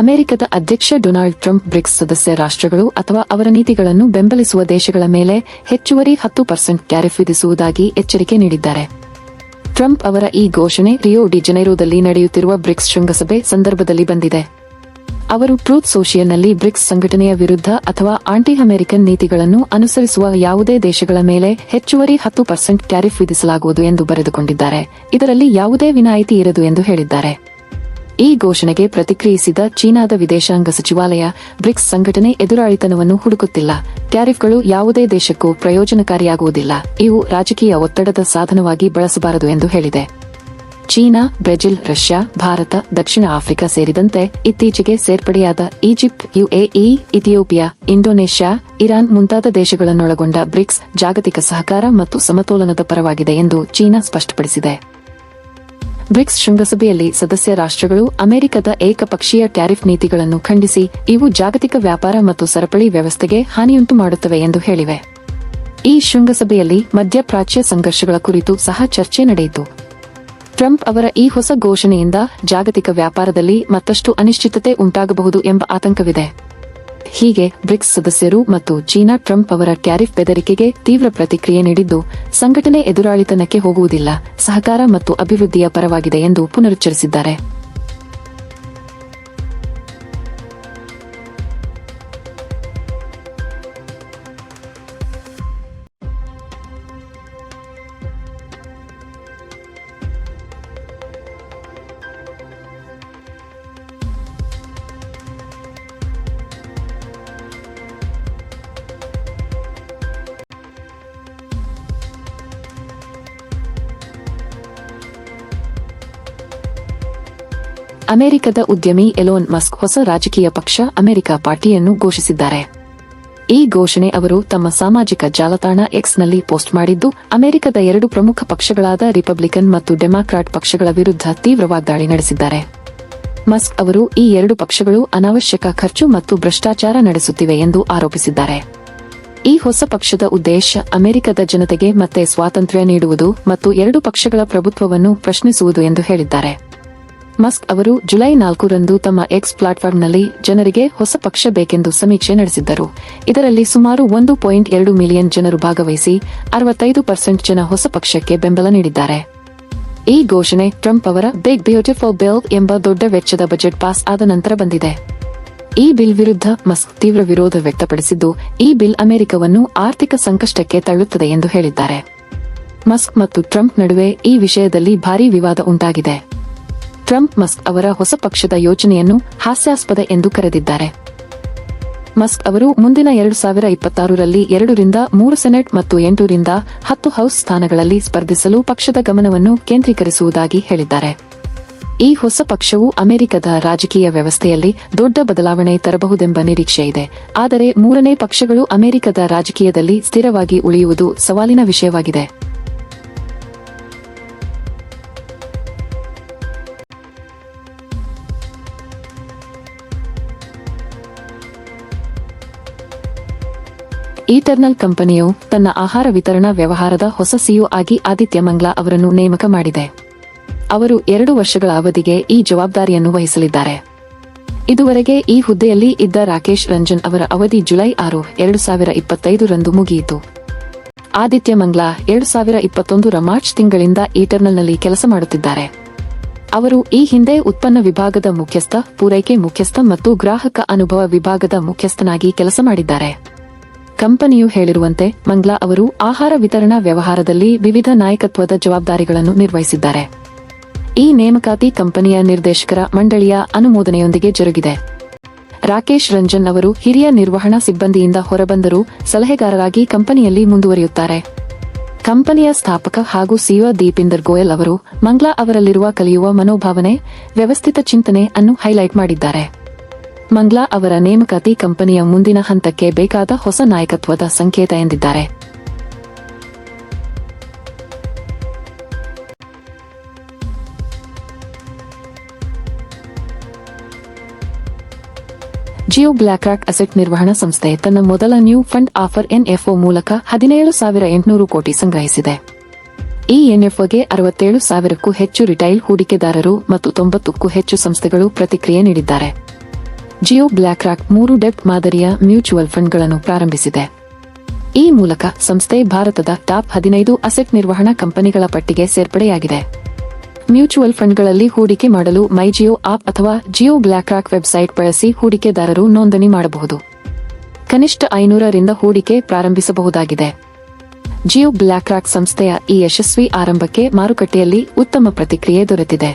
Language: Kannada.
ಅಮೆರಿಕದ ಅಧ್ಯಕ್ಷ ಡೊನಾಲ್ಡ್ ಟ್ರಂಪ್ ಬ್ರಿಕ್ಸ್ ಸದಸ್ಯ ರಾಷ್ಟ್ರಗಳು ಅಥವಾ ಅವರ ನೀತಿಗಳನ್ನು ಬೆಂಬಲಿಸುವ ದೇಶಗಳ ಮೇಲೆ ಹೆಚ್ಚುವರಿ 10% ಟ್ಯಾರಿಫ್ ವಿಧಿಸುವುದಾಗಿ ಎಚ್ಚರಿಕೆ ನೀಡಿದ್ದಾರೆ. ಟ್ರಂಪ್ ಅವರ ಈ ಘೋಷಣೆ ರಿಯೋ ಡಿ ಜನೈರೋದಲ್ಲಿ ನಡೆಯುತ್ತಿರುವ ಬ್ರಿಕ್ಸ್ ಶೃಂಗಸಭೆ ಸಂದರ್ಭದಲ್ಲಿ ಬಂದಿದೆ. ಅವರು ಟ್ರೂತ್ ಸೋಷಿಯಲ್ನಲ್ಲಿ ಬ್ರಿಕ್ಸ್ ಸಂಘಟನೆಯ ವಿರುದ್ಧ ಅಥವಾ ಆಂಟಿ ಅಮೆರಿಕನ್ ನೀತಿಗಳನ್ನು ಅನುಸರಿಸುವ ಯಾವುದೇ ದೇಶಗಳ ಮೇಲೆ ಹೆಚ್ಚುವರಿ 10% ಟ್ಯಾರಿಫ್ ವಿಧಿಸಲಾಗುವುದು ಎಂದು ಬರೆದುಕೊಂಡಿದ್ದಾರೆ. ಇದರಲ್ಲಿ ಯಾವುದೇ ವಿನಾಯಿತಿ ಇರದು ಎಂದು ಹೇಳಿದ್ದಾರೆ. ಈ ಘೋಷಣೆಗೆ ಪ್ರತಿಕ್ರಿಯಿಸಿದ ಚೀನಾದ ವಿದೇಶಾಂಗ ಸಚಿವಾಲಯ, ಬ್ರಿಕ್ಸ್ ಸಂಘಟನೆ ಎದುರಾಳಿತನವನ್ನು ಹುಡುಕುತ್ತಿಲ್ಲ. ಟ್ಯಾರಿಫ್ಗಳು ಯಾವುದೇ ದೇಶಕ್ಕೂ ಪ್ರಯೋಜನಕಾರಿಯಾಗುವುದಿಲ್ಲ. ಇವು ರಾಜಕೀಯ ಒತ್ತಡದ ಸಾಧನವಾಗಿ ಬಳಸಬಾರದು ಎಂದು ಹೇಳಿದೆ. ಚೀನಾ, ಬ್ರೆಜಿಲ್, ರಷ್ಯಾ, ಭಾರತ, ದಕ್ಷಿಣ ಆಫ್ರಿಕಾ ಸೇರಿದಂತೆ ಇತ್ತೀಚೆಗೆ ಸೇರ್ಪಡೆಯಾದ Egypt, UAE, Ethiopia, Indonesia, Iran ಮುಂತಾದ ದೇಶಗಳನ್ನೊಳಗೊಂಡ ಬ್ರಿಕ್ಸ್ ಜಾಗತಿಕ ಸಹಕಾರ ಮತ್ತು ಸಮತೋಲನದ ಪರವಾಗಿದೆ ಎಂದು ಚೀನಾ ಸ್ಪಷ್ಟಪಡಿಸಿದೆ. ಬ್ರಿಕ್ಸ್ ಶೃಂಗಸಭೆಯಲ್ಲಿ ಸದಸ್ಯ ರಾಷ್ಟ್ರಗಳು ಅಮೆರಿಕದ ಏಕಪಕ್ಷೀಯ ಟ್ಯಾರಿಫ್ ನೀತಿಗಳನ್ನು ಖಂಡಿಸಿ ಇವು ಜಾಗತಿಕ ವ್ಯಾಪಾರ ಮತ್ತು ಸರಪಳಿ ವ್ಯವಸ್ಥೆಗೆ ಹಾನಿಯುಂಟು ಮಾಡುತ್ತವೆ ಎಂದು ಹೇಳಿವೆ. ಈ ಶೃಂಗಸಭೆಯಲ್ಲಿ ಮಧ್ಯಪ್ರಾಚ್ಯ ಸಂಘರ್ಷಗಳ ಕುರಿತು ಸಹ ಚರ್ಚೆ ನಡೆಯಿತು. ಟ್ರಂಪ್ ಅವರ ಈ ಹೊಸ ಘೋಷಣೆಯಿಂದ ಜಾಗತಿಕ ವ್ಯಾಪಾರದಲ್ಲಿ ಮತ್ತಷ್ಟು ಅನಿಶ್ಚಿತತೆ ಉಂಟಾಗಬಹುದು ಎಂಬ ಆತಂಕವಿದೆ. ಹೀಗೆ ಬ್ರಿಕ್ಸ್ ಸದಸ್ಯರು ಮತ್ತು ಚೀನಾ ಟ್ರಂಪ್ ಅವರ ಟ್ಯಾರಿಫ್ ಬೆದರಿಕೆಗೆ ತೀವ್ರ ಪ್ರತಿಕ್ರಿಯೆ ನೀಡಿದ್ದು, ಸಂಘಟನೆ ಎದುರಾಳಿತನಕ್ಕೆ ಹೋಗುವುದಿಲ್ಲ, ಸಹಕಾರ ಮತ್ತು ಅಭಿವೃದ್ಧಿಯ ಪರವಾಗಿದೆ ಎಂದು ಪುನರುಚ್ಚರಿಸಿದ್ದಾರೆ. ಅಮೆರಿಕದ ಉದ್ಯಮಿ ಎಲೋನ್ ಮಸ್ಕ್ ಹೊಸ ರಾಜಕೀಯ ಪಕ್ಷ ಅಮೆರಿಕ ಪಾರ್ಟಿಯನ್ನು ಘೋಷಿಸಿದ್ದಾರೆ. ಈ ಘೋಷಣೆ ಅವರು ತಮ್ಮ ಸಾಮಾಜಿಕ ಜಾಲತಾಣ ಎಕ್ಸ್ನಲ್ಲಿ ಪೋಸ್ಟ್ ಮಾಡಿದ್ದು, ಅಮೆರಿಕದ 2 ಪ್ರಮುಖ ಪಕ್ಷಗಳಾದ ರಿಪಬ್ಲಿಕನ್ ಮತ್ತು ಡೆಮಾಕ್ರಾಟ್ ಪಕ್ಷಗಳ ವಿರುದ್ಧ ತೀವ್ರ ವಾಗ್ದಾಳಿ ನಡೆಸಿದ್ದಾರೆ. ಮಸ್ಕ್ ಅವರು ಈ 2 ಪಕ್ಷಗಳು ಅನಾವಶ್ಯಕ ಖರ್ಚು ಮತ್ತು ಭ್ರಷ್ಟಾಚಾರ ನಡೆಸುತ್ತಿವೆ ಎಂದು ಆರೋಪಿಸಿದ್ದಾರೆ. ಈ ಹೊಸ ಪಕ್ಷದ ಉದ್ದೇಶ ಅಮೆರಿಕದ ಜನತೆಗೆ ಮತ್ತೆ ಸ್ವಾತಂತ್ರ್ಯ ನೀಡುವುದು ಮತ್ತು 2 ಪಕ್ಷಗಳ ಪ್ರಭುತ್ವವನ್ನು ಪ್ರಶ್ನಿಸುವುದು ಎಂದು ಹೇಳಿದ್ದಾರೆ. ಮಸ್ಕ್ ಅವರು ಜುಲೈ 4ರಂದು ತಮ್ಮ ಎಕ್ಸ್ ಪ್ಲಾಟ್ಫಾರ್ಮ್ನಲ್ಲಿ ಜನರಿಗೆ ಹೊಸ ಪಕ್ಷ ಬೇಕೆಂದು ಸಮೀಕ್ಷೆ ನಡೆಸಿದ್ದರು. ಇದರಲ್ಲಿ ಸುಮಾರು 1.2 ಮಿಲಿಯನ್ ಜನರು ಭಾಗವಹಿಸಿ 65% ಜನ ಹೊಸ ಪಕ್ಷಕ್ಕೆ ಬೆಂಬಲ ನೀಡಿದ್ದಾರೆ. ಈ ಘೋಷಣೆ ಟ್ರಂಪ್ ಅವರ ಬಿಗ್ ಬ್ಯೂಟಿಫುಲ್ ಬಿಲ್ ಎಂಬ ದೊಡ್ಡ ವೆಚ್ಚದ ಬಜೆಟ್ ಪಾಸ್ ಆದ ನಂತರ ಬಂದಿದೆ. ಈ ಬಿಲ್ ವಿರುದ್ಧ ಮಸ್ಕ್ ತೀವ್ರ ವಿರೋಧ ವ್ಯಕ್ತಪಡಿಸಿದ್ದು, ಈ ಬಿಲ್ ಅಮೆರಿಕವನ್ನು ಆರ್ಥಿಕ ಸಂಕಷ್ಟಕ್ಕೆ ತಳ್ಳುತ್ತದೆ ಎಂದು ಹೇಳಿದ್ದಾರೆ. ಮಸ್ಕ್ ಮತ್ತು ಟ್ರಂಪ್ ನಡುವೆ ಈ ವಿಷಯದಲ್ಲಿ ಭಾರೀ ವಿವಾದ ಉಂಟಾಗಿದೆ. ಟ್ರಂಪ್ ಮಸ್ಕ್ ಅವರ ಹೊಸ ಪಕ್ಷದ ಯೋಜನೆಯನ್ನು ಹಾಸ್ಯಾಸ್ಪದ ಎಂದು ಕರೆದಿದ್ದಾರೆ. ಮಸ್ಕ್ ಅವರು ಮುಂದಿನ 2026ರಲ್ಲಿ 2 ರಿಂದ 3 ಸೆನೆಟ್ ಮತ್ತು 8 ರಿಂದ 10 ಹೌಸ್ ಸ್ಥಾನಗಳಲ್ಲಿ ಸ್ಪರ್ಧಿಸಲು ಪಕ್ಷದ ಗಮನವನ್ನು ಕೇಂದ್ರೀಕರಿಸುವುದಾಗಿ ಹೇಳಿದ್ದಾರೆ. ಈ ಹೊಸ ಪಕ್ಷವು ಅಮೆರಿಕದ ರಾಜಕೀಯ ವ್ಯವಸ್ಥೆಯಲ್ಲಿ ದೊಡ್ಡ ಬದಲಾವಣೆ ತರಬಹುದೆಂಬ ನಿರೀಕ್ಷೆ ಇದೆ. ಆದರೆ 3ನೇ ಪಕ್ಷಗಳು ಅಮೆರಿಕದ ರಾಜಕೀಯದಲ್ಲಿ ಸ್ಥಿರವಾಗಿ ಉಳಿಯುವುದು ಸವಾಲಿನ ವಿಷಯವಾಗಿದೆ. ಈಟರ್ನಲ್ ಕಂಪನಿಯು ತನ್ನ ಆಹಾರ ವಿತರಣಾ ವ್ಯವಹಾರದ ಹೊಸ ಸಿಇಒ ಆಗಿ ಆದಿತ್ಯ ಮಂಗ್ಲಾ ಅವರನ್ನು ನೇಮಕ ಮಾಡಿದೆ. ಅವರು 2 ವರ್ಷಗಳ ಅವಧಿಗೆ ಈ ಜವಾಬ್ದಾರಿಯನ್ನು ವಹಿಸಲಿದ್ದಾರೆ. ಇದುವರೆಗೆ ಈ ಹುದ್ದೆಯಲ್ಲಿ ಇದ್ದ ರಾಕೇಶ್ ರಂಜನ್ ಅವರ ಅವಧಿ ಜುಲೈ 6, 2025ರಂದು ಮುಗಿಯಿತು. ಆದಿತ್ಯ ಮಂಗ್ಲಾ 2021ರ ಮಾರ್ಚ್ ತಿಂಗಳಿಂದ ಈಟರ್ನಲ್ನಲ್ಲಿ ಕೆಲಸ ಮಾಡುತ್ತಿದ್ದಾರೆ. ಅವರು ಈ ಹಿಂದೆ ಉತ್ಪನ್ನ ವಿಭಾಗದ ಮುಖ್ಯಸ್ಥ, ಪೂರೈಕೆ ಮುಖ್ಯಸ್ಥ ಮತ್ತು ಗ್ರಾಹಕ ಅನುಭವ ವಿಭಾಗದ ಮುಖ್ಯಸ್ಥನಾಗಿ ಕೆಲಸ ಮಾಡಿದ್ದಾರೆ. ಕಂಪನಿಯು ಹೇಳಿರುವಂತೆ ಮಂಗ್ಲಾ ಅವರು ಆಹಾರ ವಿತರಣಾ ವ್ಯವಹಾರದಲ್ಲಿ ವಿವಿಧ ನಾಯಕತ್ವದ ಜವಾಬ್ದಾರಿಗಳನ್ನು ನಿರ್ವಹಿಸಿದ್ದಾರೆ. ಈ ನೇಮಕಾತಿ ಕಂಪನಿಯ ನಿರ್ದೇಶಕರ ಮಂಡಳಿಯ ಅನುಮೋದನೆಯೊಂದಿಗೆ ಜರುಗಿದೆ. ರಾಕೇಶ್ ರಂಜನ್ ಅವರು ಹಿರಿಯ ನಿರ್ವಹಣಾ ಸಿಬ್ಬಂದಿಯಿಂದ ಹೊರಬಂದರೂ ಸಲಹೆಗಾರರಾಗಿ ಕಂಪನಿಯಲ್ಲಿ ಮುಂದುವರಿಯುತ್ತಾರೆ. ಕಂಪನಿಯ ಸ್ಥಾಪಕ ಹಾಗೂ ಸಿಇಒ ದೀಪಿಂದರ್ ಗೋಯಲ್ ಅವರು ಮಂಗ್ಲಾ ಅವರಲ್ಲಿರುವ ಕಲಿಯುವ ಮನೋಭಾವನೆ, ವ್ಯವಸ್ಥಿತ ಚಿಂತನೆ ಅನ್ನು ಹೈಲೈಟ್ ಮಾಡಿದ್ದಾರೆ. ಮಂಗ್ಲಾ ಅವರ ನೇಮಕಾತಿ ಕಂಪನಿಯ ಮುಂದಿನ ಹಂತಕ್ಕೆ ಬೇಕಾದ ಹೊಸ ನಾಯಕತ್ವದ ಸಂಕೇತ ಎಂದಿದ್ದಾರೆ. ಜಿಯೋ ಬ್ಲ್ಯಾಕ್ರಾಕ್ ಅಸೆಟ್ ನಿರ್ವಹಣಾ ಸಂಸ್ಥೆ ತನ್ನ ಮೊದಲ ನ್ಯೂ ಫಂಡ್ ಆಫರ್ ಎನ್ಎಫ್ಒ ಮೂಲಕ 17,800 ಕೋಟಿ ಸಂಗ್ರಹಿಸಿದೆ. ಈ ಎನ್ಎಫ್ಒಗೆ 67,000ಕ್ಕೂ ಹೆಚ್ಚು ರಿಟೈಲ್ ಹೂಡಿಕೆದಾರರು ಮತ್ತು 90ಕ್ಕೂ ಹೆಚ್ಚು ಸಂಸ್ಥೆಗಳು ಪ್ರತಿಕ್ರಿಯೆ ನೀಡಿದ್ದಾರೆ. ಜಿಯೋ ಬ್ಲ್ಯಾಕ್ ರಾಕ್ 3 ಡೆಟ್ ಮಾದರಿಯ ಮ್ಯೂಚುವಲ್ ಫಂಡ್ಗಳನ್ನು ಪ್ರಾರಂಭಿಸಿದೆ. ಈ ಮೂಲಕ ಸಂಸ್ಥೆ ಭಾರತದ ಟಾಪ್ 15 ಅಸೆಟ್ ನಿರ್ವಹಣಾ ಕಂಪನಿಗಳ ಪಟ್ಟಿಗೆ ಸೇರ್ಪಡೆಯಾಗಿದೆ. ಮ್ಯೂಚುವಲ್ ಫಂಡ್ಗಳಲ್ಲಿ ಹೂಡಿಕೆ ಮಾಡಲು ಮೈಜಿಯೋ ಆಪ್ ಅಥವಾ ಜಿಯೋ ಬ್ಲ್ಯಾಕ್ ರಾಕ್ ವೆಬ್ಸೈಟ್ ಬಳಸಿ ಹೂಡಿಕೆದಾರರು ನೋಂದಣಿ ಮಾಡಬಹುದು. ಕನಿಷ್ಠ 500 ರಿಂದ ಹೂಡಿಕೆ ಪ್ರಾರಂಭಿಸಬಹುದಾಗಿದೆ. ಜಿಯೋ ಬ್ಲ್ಯಾಕ್ ರಾಕ್ ಸಂಸ್ಥೆಯ ಈ ಯಶಸ್ವಿ ಆರಂಭಕ್ಕೆ ಮಾರುಕಟ್ಟೆಯಲ್ಲಿ ಉತ್ತಮ ಪ್ರತಿಕ್ರಿಯೆ ದೊರೆತಿದೆ.